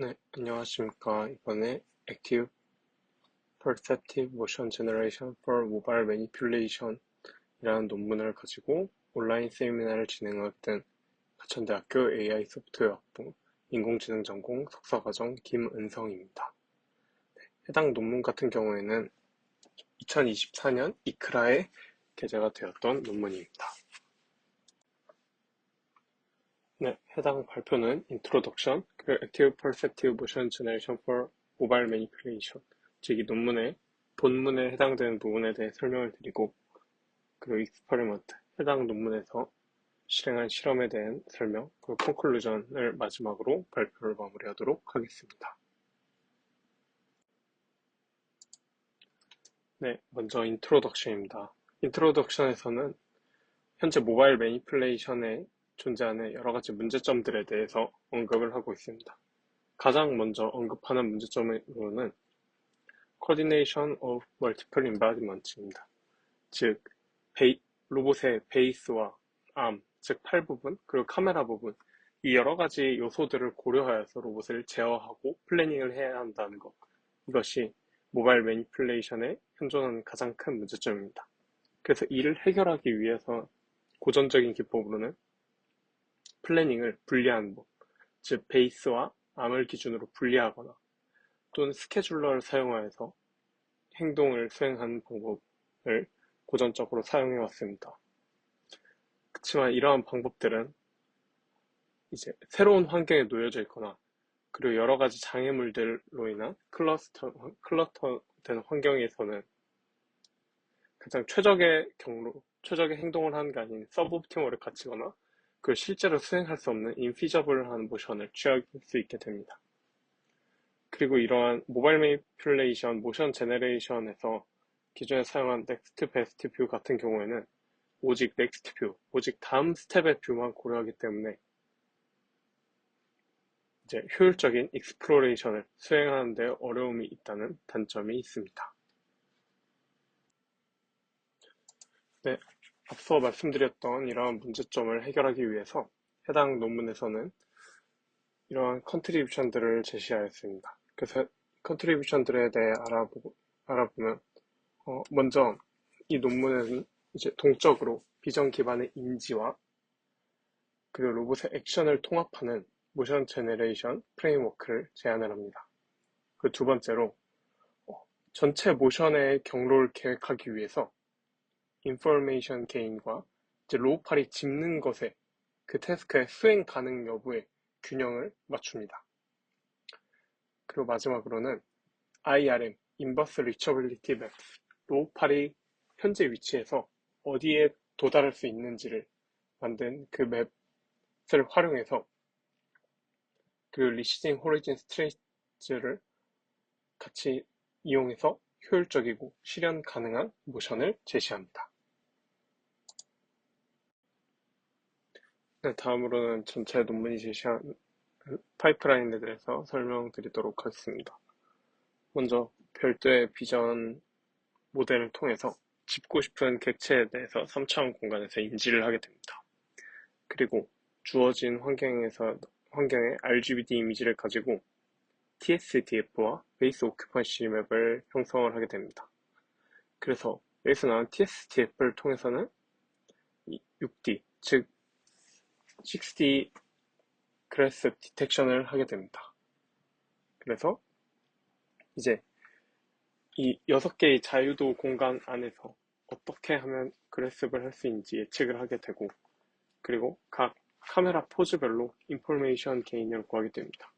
네, 안녕하십니까. 이번에 Active Perceptive Motion Generation for Mobile Manipulation 이라는 논문을 가지고 온라인 세미나를 진행하던 가천대학교 AI 소프트웨어학부 인공지능 전공 석사과정 김은성입니다. 해당 논문 같은 경우에는 2024년 이크라에 게재가 되었던 논문입니다. 네, 해당 발표는 Introduction, Active Perceptive Motion Generation for Mobile Manipulation, 즉 이 논문의 본문에 해당되는 부분에 대해 설명을 드리고, 그리고 Experiment, 해당 논문에서 실행한 실험에 대한 설명, 그리고 Conclusion을 마지막으로 발표를 마무리하도록 하겠습니다. 네, 먼저 Introduction입니다. Introduction에서는 현재 모바일 매니플레이션에 존재하는 여러 가지 문제점들에 대해서 언급을 하고 있습니다. 가장 먼저 언급하는 문제점으로는 Coordination of Multiple Embodiments입니다. 즉, 로봇의 베이스와 암, 즉 팔 부분, 그리고 카메라 부분, 이 여러 가지 요소들을 고려하여서 로봇을 제어하고 플래닝을 해야 한다는 것. 이것이 모바일 매니플레이션에 현존하는 가장 큰 문제점입니다. 그래서 이를 해결하기 위해서 고전적인 기법으로는 플래닝을 분리하는 법, 즉 베이스와 암을 기준으로 분리하거나 또는 스케줄러를 사용하여서 행동을 수행하는 방법을 고전적으로 사용해 왔습니다. 그렇지만 이러한 방법들은 이제 새로운 환경에 놓여져 있거나 그리고 여러 가지 장애물들로 인한 클러터된 환경에서는 가장 최적의 경로, 최적의 행동을 하는 게 아닌 서브옵티멀을 갖추거나 그걸 실제로 수행할 수 없는 인피저블한 모션을 취할 수 있게 됩니다. 그리고 이러한 모바일 매니플레이션, 모션 제너레이션에서 기존에 사용한 넥스트 베스트 뷰 같은 경우에는 오직 넥스트 뷰, 오직 다음 스텝의 뷰만 고려하기 때문에 이제 효율적인 익스플로레이션을 수행하는 데 어려움이 있다는 단점이 있습니다. 네, 앞서 말씀드렸던 이러한 문제점을 해결하기 위해서 해당 논문에서는 이러한 컨트리뷰션들을 제시하였습니다. 그래서 컨트리뷰션들에 대해 알아보면 먼저 이 논문은 이제 동적으로 비전 기반의 인지와 그리고 로봇의 액션을 통합하는 모션 제너레이션 프레임워크를 제안을 합니다. 그 두 번째로 전체 모션의 경로를 계획하기 위해서 인포메이션 게인과 이제 로우팔이 짚는 것에 그 태스크의 수행 가능 여부의 균형을 맞춥니다. 그리고 마지막으로는 IRM, Inverse Reachability Maps, 로우팔이 현재 위치에서 어디에 도달할 수 있는지를 만든 그 맵을 활용해서 그 리시딩 호리진 스트레이트를 같이 이용해서 효율적이고 실현 가능한 모션을 제시합니다. 네, 다음으로는 전체 논문이 제시한 파이프라인에 대해서 설명드리도록 하겠습니다. 먼저 별도의 비전 모델을 통해서 짚고 싶은 객체에 대해서 3차원 공간에서 인지를 하게 됩니다. 그리고 주어진 환경의 RGBD 이미지를 가지고 TSDF와 베이스 오큐펀시 맵을 형성을 하게 됩니다. 그래서 여기서 나온 TSDF를 통해서는 6D, 즉 6D 그래스 디텍션을 하게 됩니다. 그래서 이제 이 6개의 자유도 공간 안에서 어떻게 하면 그래스를 할 수 있는지 예측을 하게 되고, 그리고 각 카메라 포즈별로 인포메이션 게인을 구하게 됩니다.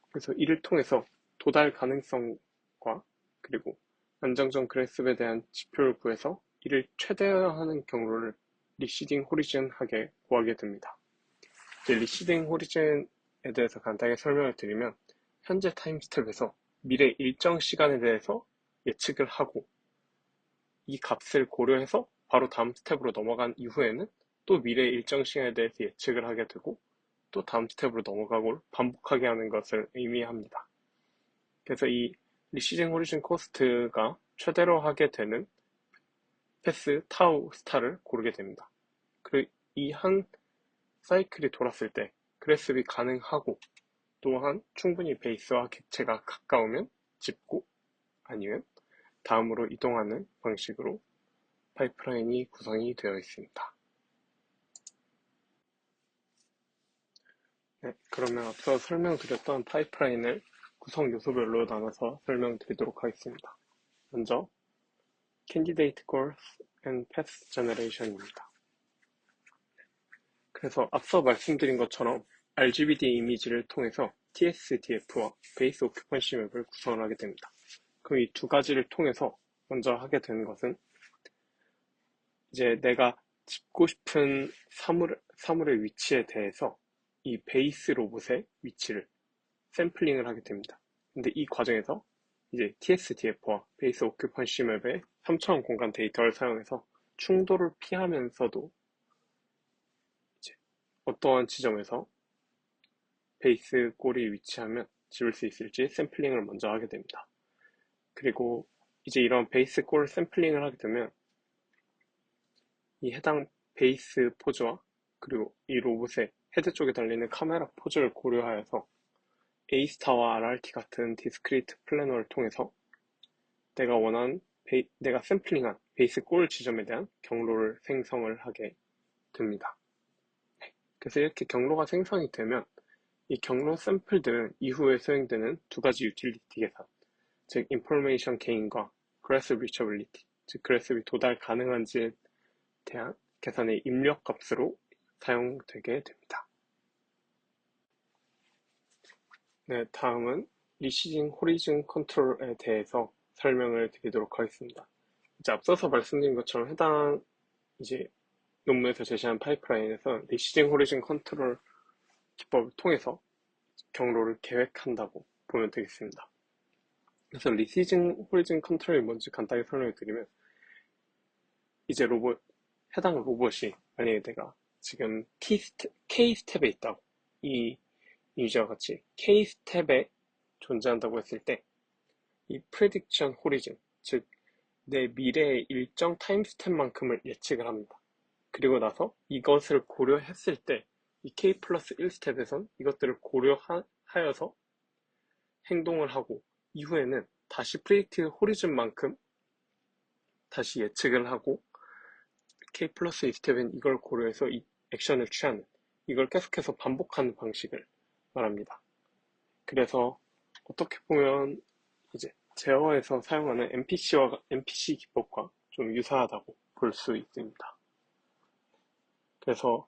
그래서 이를 통해서 도달 가능성과 그리고 안정적 그래스에 대한 지표를 구해서 이를 최대화하는 경로를 리시딩 호리즌하게 구하게 됩니다. 이제 리시딩 호리즌에 대해서 간단하게 설명을 드리면 현재 타임 스텝에서 미래 일정 시간에 대해서 예측을 하고 이 값을 고려해서 바로 다음 스텝으로 넘어간 이후에는 또 미래 일정 시간에 대해서 예측을 하게 되고 또 다음 스텝으로 넘어가고 반복하게 하는 것을 의미합니다. 그래서 이 리시딩 호리즌 코스트가 최대로 하게 되는 패스 타우 스타를 고르게 됩니다. 그리고 이 한 사이클이 돌았을 때 그래스업이 가능하고 또한 충분히 베이스와 객체가 가까우면 짚고 아니면 다음으로 이동하는 방식으로 파이프라인이 구성이 되어 있습니다. 네, 그러면 앞서 설명드렸던 파이프라인을 구성 요소별로 나눠서 설명드리도록 하겠습니다. 먼저 Candidate Growth and Path Generation입니다. 그래서 앞서 말씀드린 것처럼 RGBD 이미지를 통해서 TSDF와 베이스 오큐펀시 맵을 구성을 하게 됩니다. 그럼 이 두 가지를 통해서 먼저 하게 되는 것은 이제 내가 짚고 싶은 사물의 위치에 대해서 이 베이스 로봇의 위치를 샘플링을 하게 됩니다. 근데 이 과정에서 이제 TSDF와 베이스 오큐펀시 맵의 3차원 공간 데이터를 사용해서 충돌을 피하면서도 이제 어떠한 지점에서 베이스 골이 위치하면 집을 수 있을지 샘플링을 먼저 하게 됩니다. 그리고 이제 이런 베이스 골 샘플링을 하게 되면 이 해당 베이스 포즈와 그리고 이 로봇의 헤드 쪽에 달리는 카메라 포즈를 고려하여서 A스타와 RRT 같은 디스크리트 플래너를 통해서 내가 원하는 내가 샘플링한 베이스 골 지점에 대한 경로를 생성을 하게 됩니다. 그래서 이렇게 경로가 생성이 되면 이 경로 샘플들은 이후에 수행되는 두 가지 유틸리티 계산, 즉 인포메이션 게인과 그래스 리처빌리티, 즉 그래스비 도달 가능한지에 대한 계산의 입력 값으로 사용되게 됩니다. 네, 다음은 리시징 호리즌 컨트롤에 대해서 설명을 드리도록 하겠습니다. 이제 앞서서 말씀드린 것처럼 해당 이제 논문에서 제시한 파이프라인에서 리시징 호리즌 컨트롤 기법을 통해서 경로를 계획한다고 보면 되겠습니다. 그래서 리시징 호리즌 컨트롤이 뭔지 간단히 설명을 드리면 이제 해당 로봇이 만약에 내가 지금 K 스텝에 있다고 이 이미지와 같이 K 스텝에 존재한다고 했을 때 이 프레딕션 호리즌, 즉 내 미래의 일정 타임 스텝만큼을 예측을 합니다. 그리고 나서 이것을 고려했을 때 이 K 플러스 1 스텝에선 이것들을 고려하여서 행동을 하고 이후에는 다시 프리딕트 호리즌만큼 다시 예측을 하고 K 플러스 2 스텝은 이걸 고려해서 이 액션을 취하는, 이걸 계속해서 반복하는 방식을 말합니다. 그래서 어떻게 보면 이제 제어에서 사용하는 MPC 기법과 좀 유사하다고 볼 수 있습니다. 그래서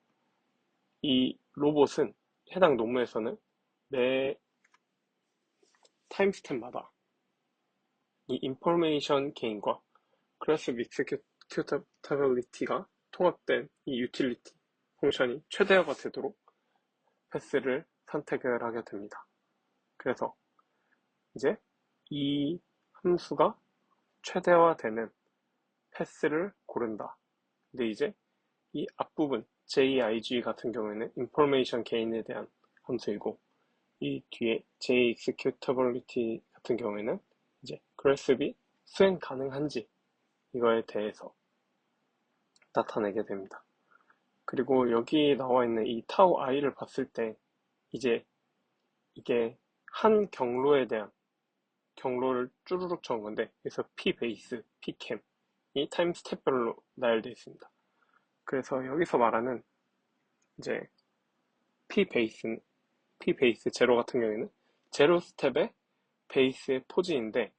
이 로봇은 해당 논문에서는 매 타임 스텝마다 이 인포메이션 게인과 그래스 익스큐터빌리티가 통합된 이 유틸리티 펑션이 최대화가 되도록 패스를 선택을 하게 됩니다. 그래서 이제 이 함수가 최대화되는 패스를 고른다. 근데 이제 이 앞부분 JIG 같은 경우에는 information gain에 대한 함수이고 이 뒤에 JExecutability 같은 경우에는 이제 그래스비 수행 가능한지 이거에 대해서 나타내게 됩니다. 그리고 여기 나와 있는 이 타우 i를 봤을 때 이제 이게 한 경로에 대한 경로를 쭈루룩 적은 건데 그래서 P 베이스, P 캠 이 타임 스텝별로 나열되어 있습니다. 그래서 여기서 말하는 이제 P 베이스 제로 같은 경우에는 제로 스텝의 베이스의 포즈인데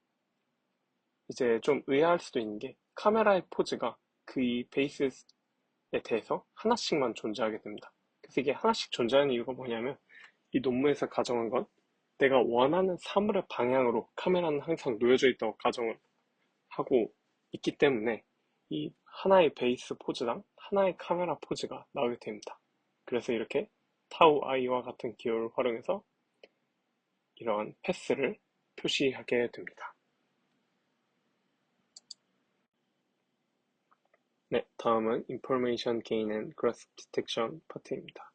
이제 좀 의아할 수도 있는 게 카메라의 포즈가 그 베이스에 대해서 하나씩만 존재하게 됩니다. 그래서 이게 하나씩 존재하는 이유가 뭐냐면 이 논문에서 가정한 건 내가 원하는 사물의 방향으로 카메라는 항상 놓여져 있다고 가정을 하고 있기 때문에 이 하나의 베이스 포즈랑 하나의 카메라 포즈가 나오게 됩니다. 그래서 이렇게 타우 i와 같은 기호를 활용해서 이러한 패스를 표시하게 됩니다. 네, 다음은 Information Gain and Grasp Detection 파트입니다.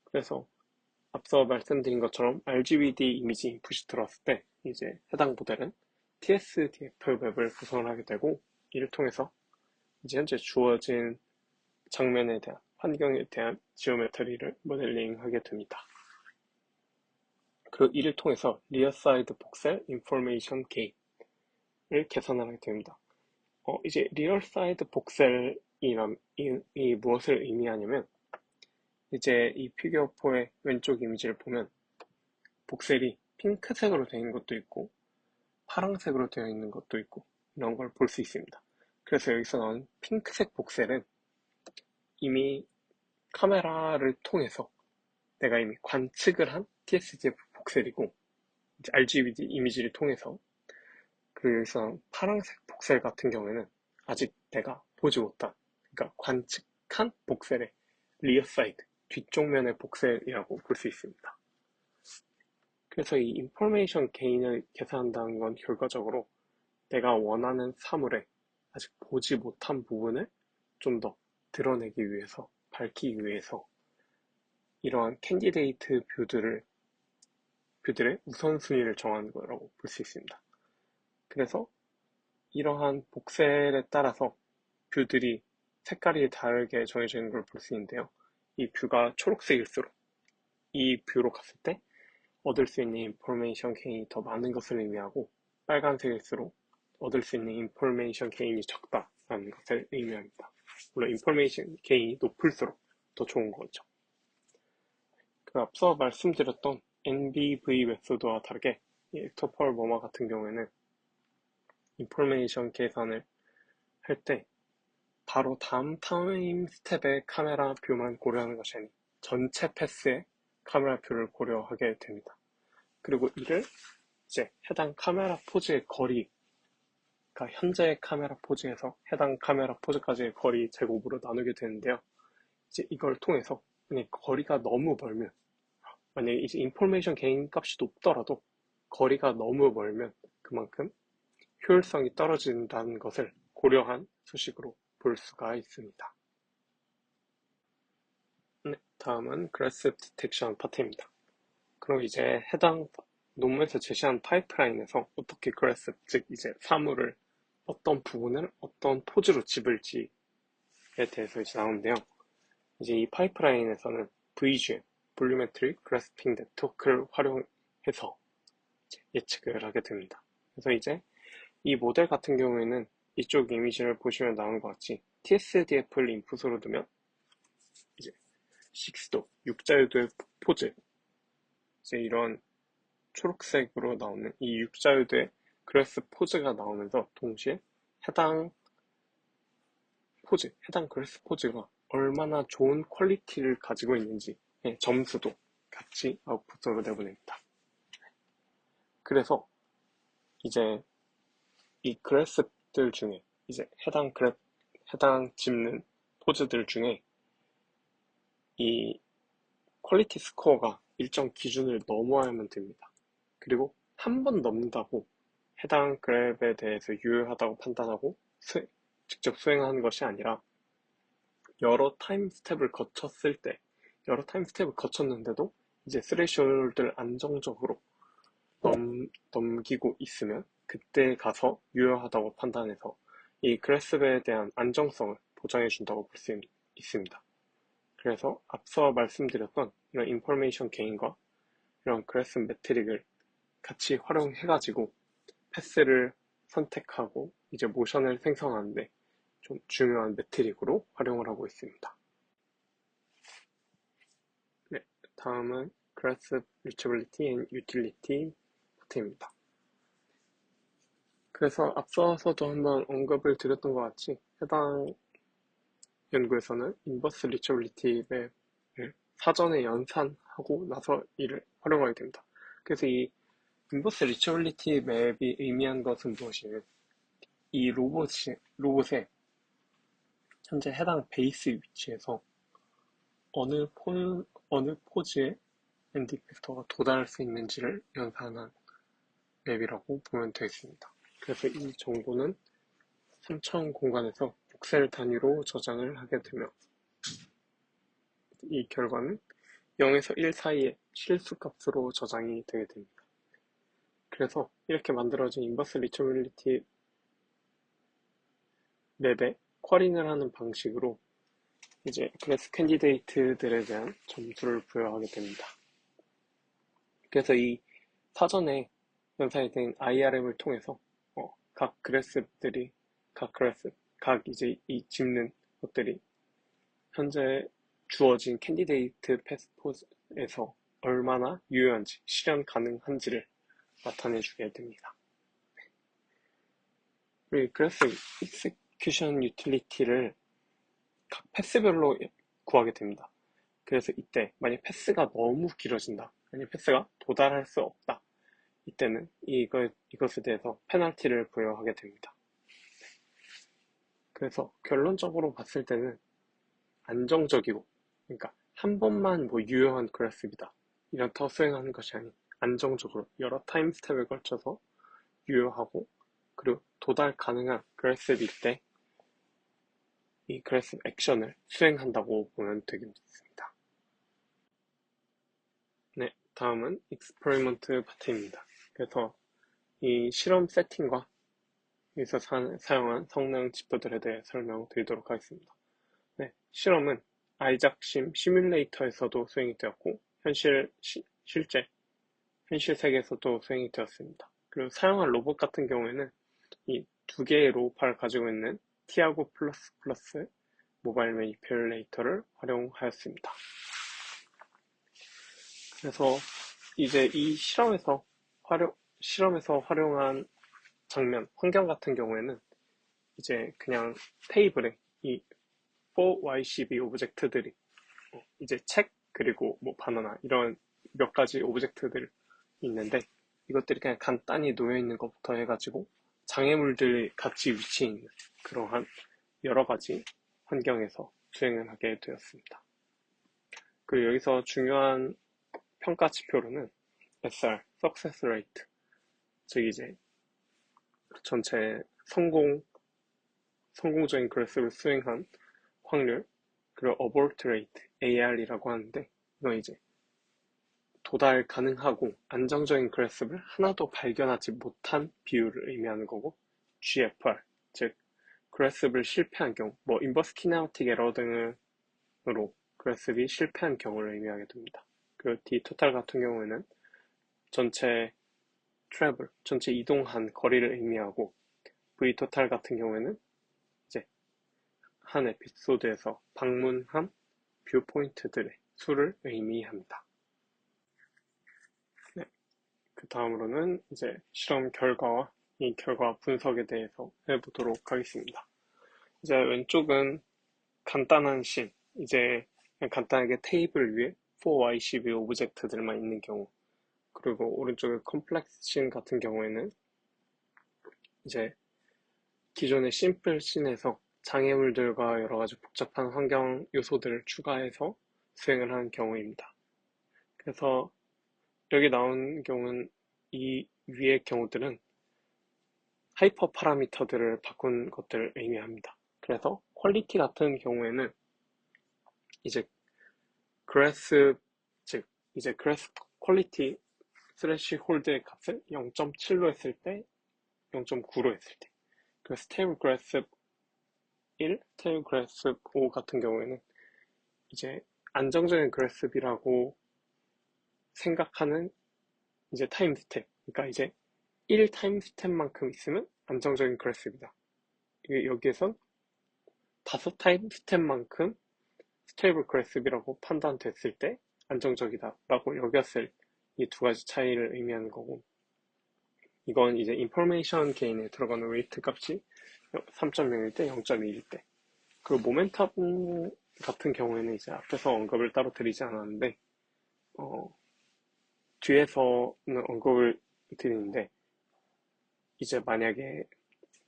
그래서 앞서 말씀드린 것처럼 RGBD 이미지 인풋이 들어왔을 때 이제 해당 모델은 TSDF 맵을 구성을 하게 되고 이를 통해서 이제 현재 주어진 장면에 대한 환경에 대한 지오메트리를 모델링하게 됩니다. 그리고 이를 통해서 리어 사이드 복셀 인포메이션 게인을 계산을 하게 됩니다. 이제 리어 사이드 복셀이란 이 무엇을 의미하냐면 이제 이 피규어4의 왼쪽 이미지를 보면 복셀이 핑크색으로 되어 있는 것도 있고 파란색으로 되어 있는 것도 있고 이런 걸 볼 수 있습니다. 그래서 여기서 나온 핑크색 복셀은 이미 카메라를 통해서 내가 이미 관측을 한 TSDF 복셀이고 이제 RGB 이미지를 통해서 그래서 파란색 복셀 같은 경우에는 아직 내가 보지 못한 그러니까 관측한 복셀의 리어 사이드 뒤쪽 면의 복셀이라고 볼 수 있습니다. 그래서 이 인포메이션 게인을 계산한다는 건 결과적으로 내가 원하는 사물의 아직 보지 못한 부분을 좀 더 드러내기 위해서, 밝히기 위해서 이러한 캔디데이트 뷰들의 우선순위를 정하는 거라고 볼 수 있습니다. 그래서 이러한 복셀에 따라서 뷰들이 색깔이 다르게 정해지는 걸 볼 수 있는데요. 이 뷰가 초록색일수록 이 뷰로 갔을 때 얻을 수 있는 인포메이션 게인이 더 많은 것을 의미하고 빨간색일수록 얻을 수 있는 인포메이션 게인이 적다라는 것을 의미합니다. 물론 인포메이션 게인이 높을수록 더 좋은 거죠. 그 앞서 말씀드렸던 NBV 메소드와 다르게 이 액터펄 머마 같은 경우에는 인포메이션 계산을 할 때 바로 다음 타임 스텝의 카메라 뷰만 고려하는 것이 아닌 전체 패스의 카메라 뷰를 고려하게 됩니다. 그리고 이를 이제 해당 카메라 포즈의 거리, 그러니까 현재의 카메라 포즈에서 해당 카메라 포즈까지의 거리 제곱으로 나누게 되는데요. 이제 이걸 통해서 만약 거리가 너무 멀면, 만약에 이제 인포메이션 게인 값이 높더라도 거리가 너무 멀면 그만큼 효율성이 떨어진다는 것을 고려한 수식으로 볼 수가 있습니다. 네, 다음은 그래스 디텍션 파트입니다. 그럼 이제 해당 논문에서 제시한 파이프라인에서 어떻게 그래스, 즉 이제 사물을 어떤 부분을 어떤 포즈로 집을지에 대해서 이제 나오는데요. 이제 이 파이프라인에서는 VGM, 볼루메트릭 그래스핑 네트워크를 활용해서 예측을 하게 됩니다. 그래서 이제 이 모델 같은 경우에는 이쪽 이미지를 보시면 나온 것 같이 TSDF를 인풋으로 두면 이제 6도, 육자유도의 포즈, 이제 이런 초록색으로 나오는 이 육자유도의 그래스 포즈가 나오면서 동시에 해당 그래스 포즈가 얼마나 좋은 퀄리티를 가지고 있는지 점수도 같이 아웃풋으로 내보냅니다. 그래서 이제 이 그래스들 중에 이제 해당 집는 포즈들 중에 이 퀄리티 스코어가 일정 기준을 넘어야만 됩니다. 그리고 한 번 넘는다고 해당 그랩에 대해서 유효하다고 판단하고 직접 수행하는 것이 아니라 여러 타임 스텝을 거쳤는데도 이제 스레시홀드를 안정적으로 넘기고 있으면 그때 가서 유효하다고 판단해서 이 그래스에 대한 안정성을 보장해 준다고 볼 수 있습니다. 그래서 앞서 말씀드렸던 이런 인포메이션 게인과 이런 그래스 매트릭을 같이 활용해가지고 패스를 선택하고 이제 모션을 생성하는데 좀 중요한 매트릭으로 활용을 하고 있습니다. 네, 다음은 Grasp Reachability and Utility 파트입니다. 그래서 앞서서도 한번 언급을 드렸던 것 같이 해당 연구에서는 인버스 리처빌리티 맵을 사전에 연산하고 나서 이를 활용하게 됩니다. 그래서 이 인버스 리처빌리티 맵이 의미한 것은 무엇이냐면 이 로봇의 현재 해당 베이스 위치에서 어느 포즈에 엔드 이펙터가 도달할 수 있는지를 연산한 맵이라고 보면 되겠습니다. 그래서 이 정보는 3차원 공간에서 픽셀 단위로 저장을 하게 되며 이 결과는 0에서 1 사이의 실수 값으로 저장이 되게 됩니다. 그래서 이렇게 만들어진 인버스 리처빌리티 맵에 쿼링을 하는 방식으로 이제 그래스 캔디데이트들에 대한 점수를 부여하게 됩니다. 그래서 이 사전에 연산된 IRM을 통해서 각 그래프들이 각 이제 이 짚는 것들이 현재 주어진 캔디데이트 패스포에서 얼마나 유효한지, 실현 가능한지를 나타내주게 됩니다. 그리고 그래프 익세큐션 유틸리티를 각 패스별로 구하게 됩니다. 그래서 이때 만약 패스가 너무 길어진다, 아니면 패스가 도달할 수 없다, 이때는 이것에 대해서 페널티를 부여하게 됩니다. 그래서 결론적으로 봤을 때는 안정적이고, 그러니까 한 번만 뭐 유효한 그래프이다 이런 수행하는 것이 아닌 안정적으로 여러 타임 스텝에 걸쳐서 유효하고 그리고 도달 가능한 그래프일 때 이 그래프 액션을 수행한다고 보면 되겠습니다. 네, 다음은 익스퍼리먼트 파트입니다. 그래서 이 실험 세팅과 여기서 사용한 성능 지표들에 대해 설명드리도록 하겠습니다. 네, 실험은 아이작심 시뮬레이터에서도 수행이 되었고 실제 현실 세계에서도 수행이 되었습니다. 그리고 사용한 로봇 같은 경우에는 이 두 개의 로우파를 가지고 있는 티아고 플러스 모바일 매니플레이터를 활용하였습니다. 그래서 이제 이 실험에서 활용한 장면, 환경 같은 경우에는 이제 그냥 테이블에 이 4YCB 오브젝트들이 이제 책 그리고 뭐 바나나 이런 몇 가지 오브젝트들 있는데 이것들이 그냥 간단히 놓여 있는 것부터 해가지고 장애물들이 같이 위치해 있는 그러한 여러 가지 환경에서 수행을 하게 되었습니다. 그리고 여기서 중요한 평가 지표로는 SR, Success Rate, 즉 이제 전체 성공적인 그래프를 수행한 확률, 그리고 Abort Rate, AR이라고 하는데 이건 이제 도달 가능하고 안정적인 그래프를 하나도 발견하지 못한 비율을 의미하는 거고, GFR, 즉 그래프를 실패한 경우, 뭐 인버스 키네마틱 에러 등으로 그래프가 실패한 경우를 의미하게 됩니다. 그리고 D 토탈 같은 경우에는 전체 트래블, 전체 이동한 거리를 의미하고, V 토탈 같은 경우에는 이제 한 에피소드에서 방문한 뷰 포인트들의 수를 의미합니다. 네, 그 다음으로는 이제 실험 결과와 이 결과 분석에 대해서 해보도록 하겠습니다. 이제 왼쪽은 간단한 씬, 이제 그냥 간단하게 테이블 위에 4YCB 오브젝트들만 있는 경우, 그리고 오른쪽에 컴플렉스 씬 같은 경우에는 이제 기존의 심플 씬에서 장애물들과 여러 가지 복잡한 환경 요소들을 추가해서 수행을 하는 경우입니다. 그래서 여기 나온 경우는 이 위의 경우들은 하이퍼 파라미터들을 바꾼 것들을 의미합니다. 그래서 퀄리티 같은 경우에는 이제 그래스, 즉 이제 그래스 퀄리티 스레시홀드의 값을 0.7로 했을 때, 0.9로 했을 때, 그래서 스테이블 그래스 1, 스테이블 그래스 5 같은 경우에는 이제 안정적인 그래스비라고 생각하는 이제 타임 스텝, 그러니까 이제 1 타임 스텝만큼 있으면 안정적인 그래스입니다. 여기에선 5 타임 스텝만큼 스테이블 그래스비라고 판단됐을 때 안정적이다 라고 여겼을 이 두 가지 차이를 의미하는 거고, 이건 이제 인포메이션 게인에 들어가는 웨이트 값이 3.0일 때, 0.2일 때. 그 모멘텀 같은 경우에는 이제 앞에서 언급을 따로 드리지 않았는데 뒤에서는 언급을 드리는데, 이제 만약에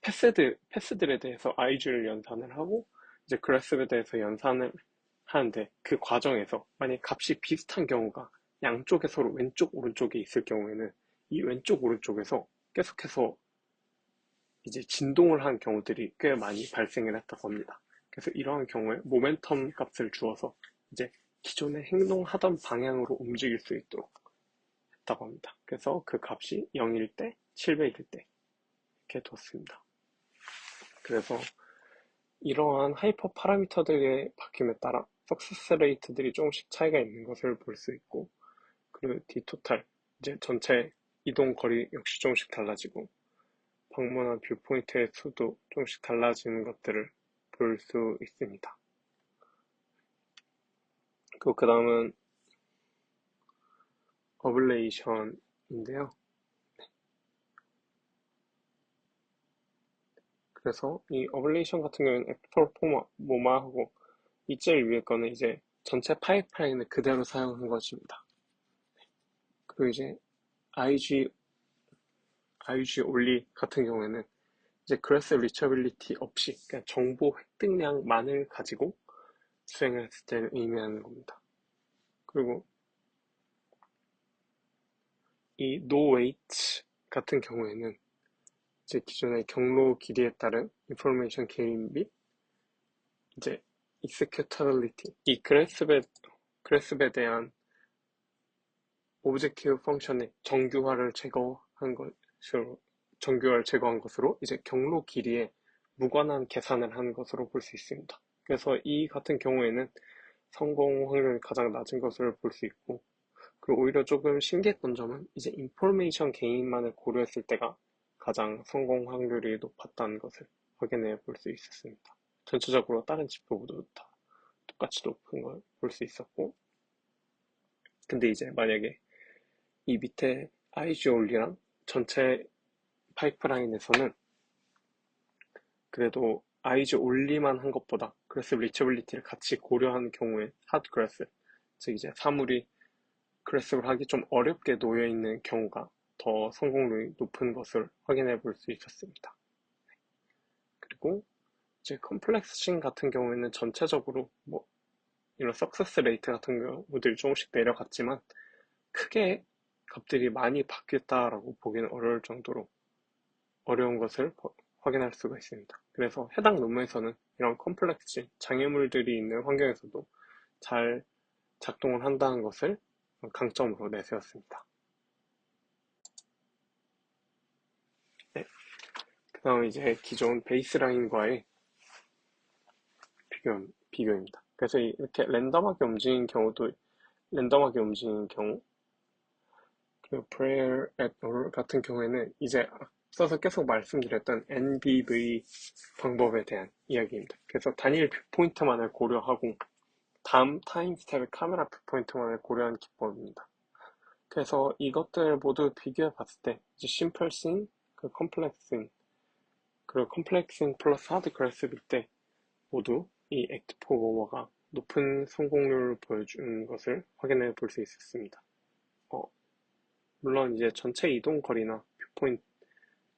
패스들에 대해서 i주를 연산을 하고 이제 그래스에 대해서 연산을 하는데, 그 과정에서 만약 값이 비슷한 경우가 양쪽에 서로 왼쪽 오른쪽에 있을 경우에는 이 왼쪽 오른쪽에서 계속해서 이제 진동을 한 경우들이 꽤 많이 발생을 했다고 합니다. 그래서 이러한 경우에 모멘텀 값을 주어서 이제 기존에 행동하던 방향으로 움직일 수 있도록 했다고 합니다. 그래서 그 값이 0일 때, 7배일 때 이렇게 뒀습니다. 그래서 이러한 하이퍼 파라미터들의 바뀜에 따라 석세스 레이트들이 조금씩 차이가 있는 것을 볼 수 있고, 그리고 D 토탈, 이제 전체 이동 거리 역시 조금씩 달라지고 방문한 뷰포인트의 수도 조금씩 달라지는 것들을 볼 수 있습니다. 그리고 그 다음은 어블레이션인데요. 그래서 이 어블레이션 같은 경우에는 엑스플로러 모마하고 이 제일 위에 거는 이제 전체 파이프라인을 그대로 사용한 것입니다. 그리고 이제 IG, IG 올리 같은 경우에는 이제 그래스 리처빌리티 없이 그냥 정보 획득량만을 가지고 수행을 했을 때를 의미하는 겁니다. 그리고 이 no weight 같은 경우에는 이제 기존의 경로 길이에 따른 인포메이션 게인 및 이제 executability 이 그래스에 대한 오브젝티브 펑션의 정규화를 제거한 것으로 이제 경로 길이에 무관한 계산을 한 것으로 볼 수 있습니다. 그래서 이 같은 경우에는 성공 확률이 가장 낮은 것을 볼 수 있고, 그리고 오히려 조금 신기했던 점은 이제 인포메이션 게인만을 고려했을 때가 가장 성공 확률이 높았다는 것을 확인해 볼 수 있었습니다. 전체적으로 다른 지표보다 다 똑같이 높은 걸 볼 수 있었고, 근데 이제 만약에 이 밑에 IG 올리랑 전체 파이프라인에서는 그래도 IG 올리만 한 것보다 그래스 리처빌리티를 같이 고려하는 경우에 하드 그래스, 즉 이제 사물이 그래스를 하기 좀 어렵게 놓여 있는 경우가 더 성공률이 높은 것을 확인해 볼 수 있었습니다. 그리고 이제 컴플렉스싱 같은 경우에는 전체적으로 뭐 이런 석세스 레이트 같은 경우들이 조금씩 내려갔지만 크게 값들이 많이 바뀌었다라고 보기는 어려울 정도로 어려운 것을 확인할 수가 있습니다. 그래서 해당 논문에서는 이런 컴플렉스 장애물들이 있는 환경에서도 잘 작동을 한다는 것을 강점으로 내세웠습니다. 네. 그 다음 이제 기존 베이스라인과의 비교입니다. 그래서 이렇게 랜덤하게 움직이는 경우, 그 Prayer et al. 같은 경우에는 이제 앞서서 계속 말씀드렸던 NBV 방법에 대한 이야기입니다. 그래서 단일 뷰포인트만을 고려하고 다음 타임 스텝의 카메라 뷰포인트만을 고려한 기법입니다. 그래서 이것들 모두 비교해 봤을 때 이제 심플씬, 그 컴플렉스인, 그리고 컴플렉스인 플러스 하드 그래스일 때 모두 이 액트4 모어가 높은 성공률을 보여준 것을 확인해 볼 수 있었습니다. 물론 이제 전체 이동 거리나 뷰포인트,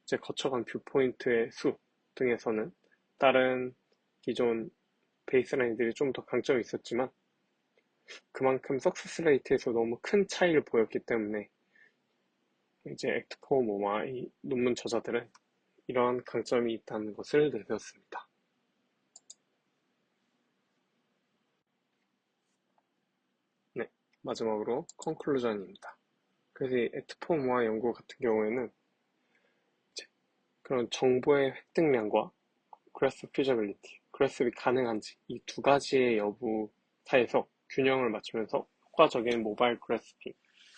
이제 거쳐간 뷰포인트의 수 등에서는 다른 기존 베이스라인들이 좀 더 강점이 있었지만 그만큼 석세스 레이트에서 너무 큰 차이를 보였기 때문에 이제 액트4 모마 이 논문 저자들은 이러한 강점이 있다는 것을 내세웠습니다. 네, 마지막으로 컨클루전입니다. 그래서 이 액트4 모마 연구 같은 경우에는 이제 그런 정보의 획득량과 그래스 피저빌리티, 그래스가 가능한지 이 두 가지의 여부 사이에서 균형을 맞추면서 효과적인 모바일 그래스핑,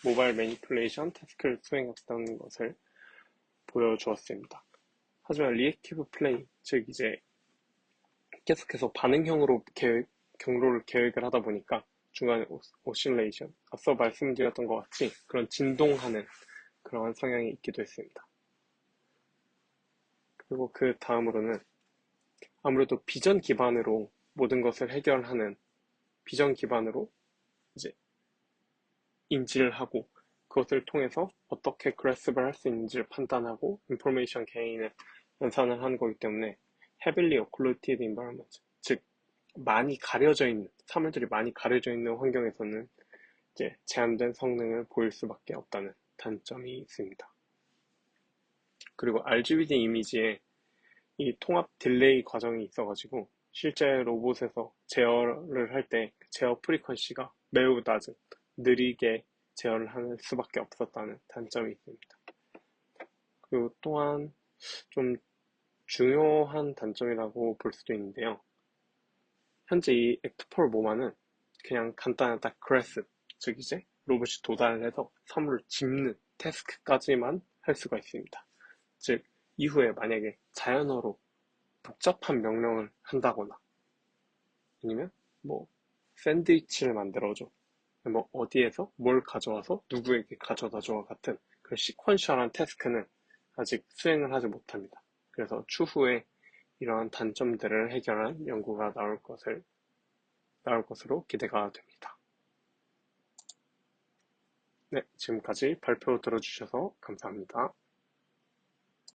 모바일 매니플레이션 태스크를 수행했다는 것을 보여주었습니다. 하지만 리액티브 플레이, 즉 이제 계속해서 반응형으로 경로를 계획을 하다 보니까 중간에 오실레이션, 앞서 말씀드렸던 것 같이 그런 진동하는 그러한 성향이 있기도 했습니다. 그리고 그 다음으로는 아무래도 비전 기반으로 모든 것을 해결하는 비전 기반으로 이제 인지를 하고 그것을 통해서 어떻게 그래스를 할 수 있는지를 판단하고 인포메이션 게인을 연산을 하는 거기 때문에 heavily occluded environment, 즉 많이 가려져 있는 사물들이 많이 가려져 있는 환경에서는 이제 제한된 성능을 보일 수밖에 없다는 단점이 있습니다. 그리고 RGBD 이미지에 이 통합 딜레이 과정이 있어가지고 실제 로봇에서 제어를 할 때 제어 프리퀀시가 매우 낮은 느리게 제어를 할 수밖에 없었다는 단점이 있습니다. 그리고 또한 좀 중요한 단점이라고 볼 수도 있는데요. 현재 이 액트4 모마는 그냥 간단한 딱 그래스, 즉 이제 로봇이 도달을 해서 사물을 짚는 태스크까지만 할 수가 있습니다. 즉, 이후에 만약에 자연어로 복잡한 명령을 한다거나 아니면 뭐 샌드위치를 만들어줘, 뭐 어디에서 뭘 가져와서 누구에게 가져다 줘와 같은 그 시퀀셜한 태스크는 아직 수행을 하지 못합니다. 그래서 추후에 이러한 단점들을 해결한 연구가 나올 것으로 기대가 됩니다. 네, 지금까지 발표 들어주셔서 감사합니다.